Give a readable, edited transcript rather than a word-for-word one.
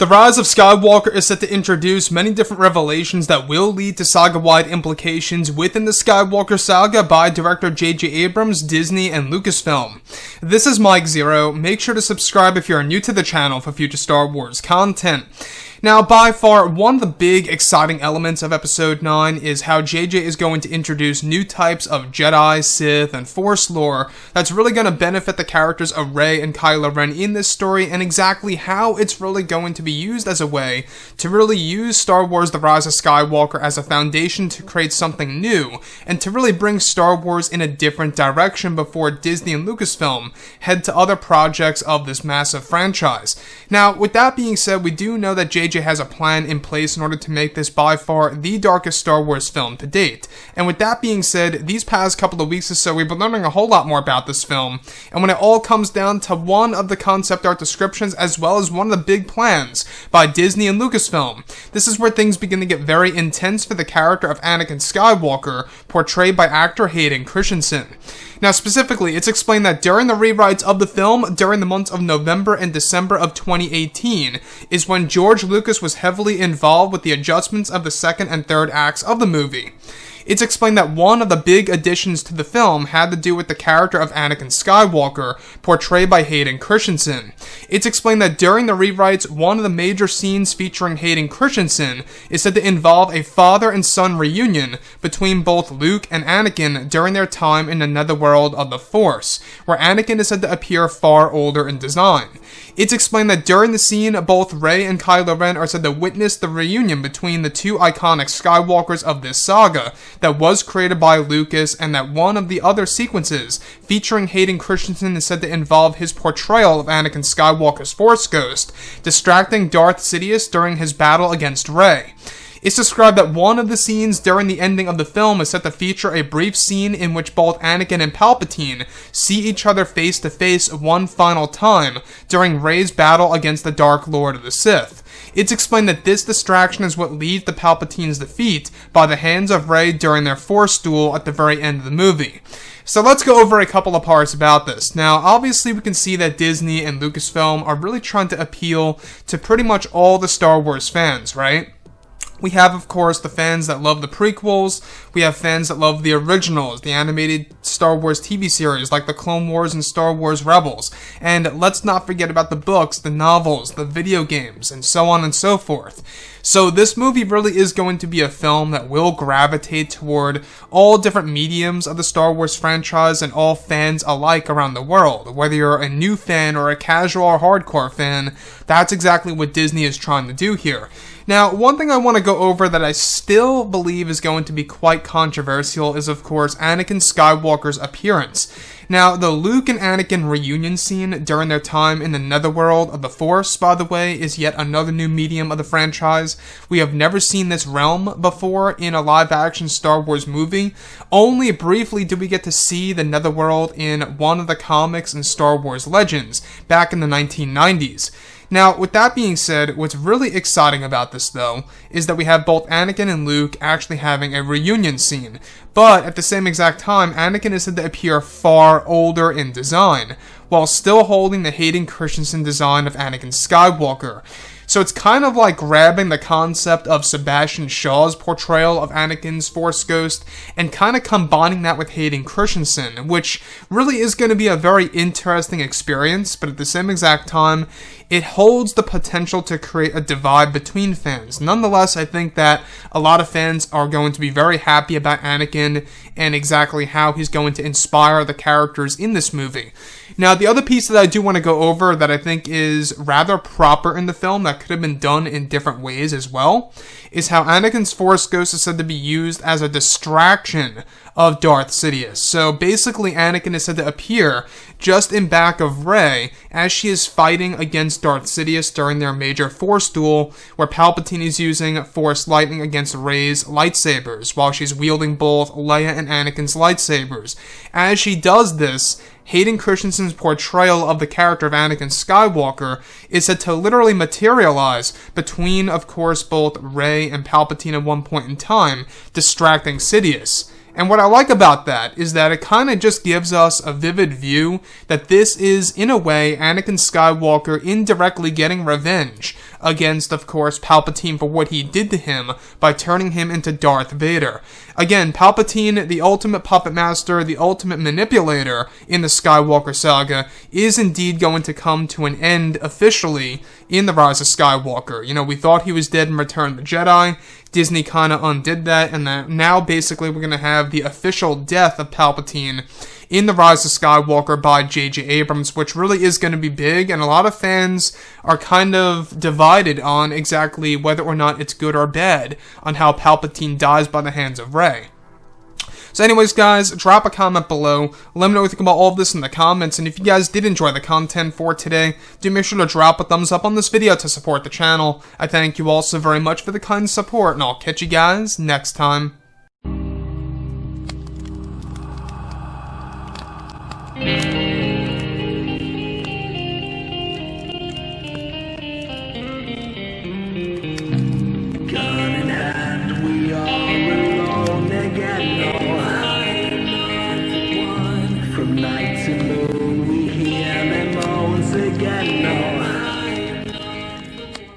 The Rise of Skywalker is set to introduce many different revelations that will lead to saga-wide implications within the Skywalker saga by director J.J. Abrams, Disney, and Lucasfilm. This is Mike Zero. Make sure to subscribe if you are new to the channel for future Star Wars content. Now, by far, one of the big exciting elements of Episode 9 is how JJ is going to introduce new types of Jedi, Sith, and Force lore that's really going to benefit the characters of Rey and Kylo Ren in this story, and exactly how it's really going to be used as a way to really use Star Wars The Rise of Skywalker as a foundation to create something new, and to really bring Star Wars in a different direction before Disney and Lucasfilm head to other projects of this massive franchise. Now, with that being said, we do know that JJ has a plan in place in order to make this by far the darkest Star Wars film to date. And with that being said, these past couple of weeks or so, we've been learning a whole lot more about this film. And when it all comes down to one of the concept art descriptions, as well as one of the big plans by Disney and Lucasfilm, this is where things begin to get very intense for the character of Anakin Skywalker, portrayed by actor Hayden Christensen. Now, specifically, it's explained that during the rewrites of the film, during the months of November and December of 2018, is when George Lucas was heavily involved with the adjustments of the second and third acts of the movie. It's explained that one of the big additions to the film had to do with the character of Anakin Skywalker, portrayed by Hayden Christensen. It's explained that during the rewrites, one of the major scenes featuring Hayden Christensen is said to involve a father and son reunion between both Luke and Anakin during their time in the netherworld of the Force, where Anakin is said to appear far older in design. It's explained that during the scene, both Rey and Kylo Ren are said to witness the reunion between the two iconic Skywalkers of this saga that was created by Lucas, and that one of the other sequences featuring Hayden Christensen is said to involve his portrayal of Anakin Skywalker's Force Ghost, distracting Darth Sidious during his battle against Rey. It's described that one of the scenes during the ending of the film is set to feature a brief scene in which both Anakin and Palpatine see each other face to face one final time during Rey's battle against the Dark Lord of the Sith. It's explained that this distraction is what leads to Palpatine's defeat by the hands of Rey during their Force duel at the very end of the movie. So let's go over a couple of parts about this. Now, obviously we can see that Disney and Lucasfilm are really trying to appeal to pretty much all the Star Wars fans, right? We have, of course, the fans that love the prequels. We have fans that love the originals, the animated Star Wars TV series like the Clone Wars and Star Wars Rebels. And let's not forget about the books, the novels, the video games, and so on and so forth. So this movie really is going to be a film that will gravitate toward all different mediums of the Star Wars franchise and all fans alike around the world. Whether you're a new fan or a casual or hardcore fan, that's exactly what Disney is trying to do here. Now, one thing I want to go over that I still believe is going to be quite controversial is, of course, Anakin Skywalker's appearance. Now, the Luke and Anakin reunion scene during their time in the netherworld of the Force, by the way, is yet another new medium of the franchise. We have never seen this realm before in a live-action Star Wars movie. Only briefly did we get to see the netherworld in one of the comics and Star Wars Legends back in the 1990s. Now, with that being said, what's really exciting about this, though, is that we have both Anakin and Luke actually having a reunion scene. But at the same exact time, Anakin is said to appear far older in design, while still holding the Hayden Christensen design of Anakin Skywalker. So it's kind of like grabbing the concept of Sebastian Shaw's portrayal of Anakin's Force Ghost and kind of combining that with Hayden Christensen, which really is going to be a very interesting experience, but at the same exact time, it holds the potential to create a divide between fans. Nonetheless, I think that a lot of fans are going to be very happy about Anakin and exactly how he's going to inspire the characters in this movie. Now, the other piece that I do want to go over that I think is rather proper in the film that could have been done in different ways as well is how Anakin's Force Ghost is said to be used as a distraction of Darth Sidious. So basically, Anakin is said to appear just in back of Rey as she is fighting against Darth Sidious during their major Force duel, where Palpatine is using Force lightning against Rey's lightsabers, while she's wielding both Leia and Anakin's lightsabers. As she does this, Hayden Christensen's portrayal of the character of Anakin Skywalker is said to literally materialize between, of course, both Rey and Palpatine at one point in time, distracting Sidious. And what I like about that is that it kind of just gives us a vivid view that this is, in a way, Anakin Skywalker indirectly getting revenge against, of course, Palpatine for what he did to him by turning him into Darth Vader. Again, Palpatine, the ultimate puppet master, the ultimate manipulator in the Skywalker saga, is indeed going to come to an end officially in The Rise of Skywalker. You know, we thought he was dead in Return of the Jedi. Disney kind of undid that, and that now basically we're going to have the official death of Palpatine in The Rise of Skywalker by J.J. Abrams, which really is going to be big, and a lot of fans are kind of divided on exactly whether or not it's good or bad on how Palpatine dies by the hands of Rey. So anyways, guys, drop a comment below. Let me know what you think about all of this in the comments. And if you guys did enjoy the content for today, do make sure to drop a thumbs up on this video to support the channel. I thank you all so very much for the kind support, and I'll catch you guys next time. Gun in hand, we are alone again. No, I'm not the one from night to moon.